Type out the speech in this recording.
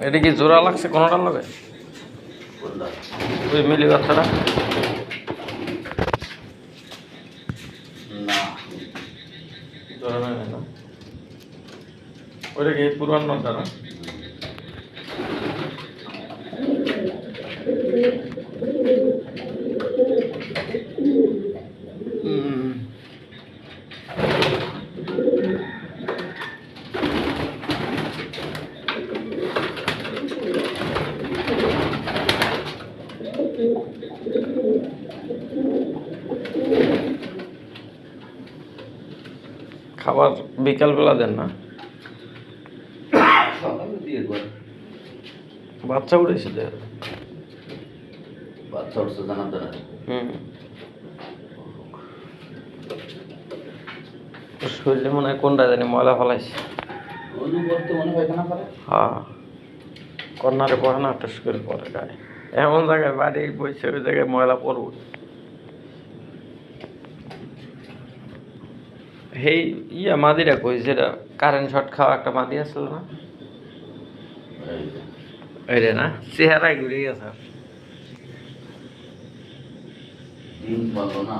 এটা কি জোড়া লাগছে কোনোটার লগে? ওই মিলি বাচ্চাটা না জোড়া নাই না, ওইটা কি পুরানোটা না? খাবার বিকালবেলা দেন না? সকালে দিয়ে দেবো। বাচ্চা উঠেছে দেয়? বাচ্চা উঠছে জানাতে না। শরীরে মনে হয় কোনটা জানি ময়লা ফেলাইছে। করতে মনে হয় না পারে। হ্যাঁ, কর্নারে পড়ে না, টুস করে পড়ে গায়ে। এমন জায়গায় বাড়ি বসে ওই জায়গায় ময়লা পড়ব। হেই মাদিরা কই, যেটা কারেন্ট শট খাওয়া একটা মাদি আসলো না? ওই রে না, চেহারায় ঘুরে গেছে। ডিম পারলো না।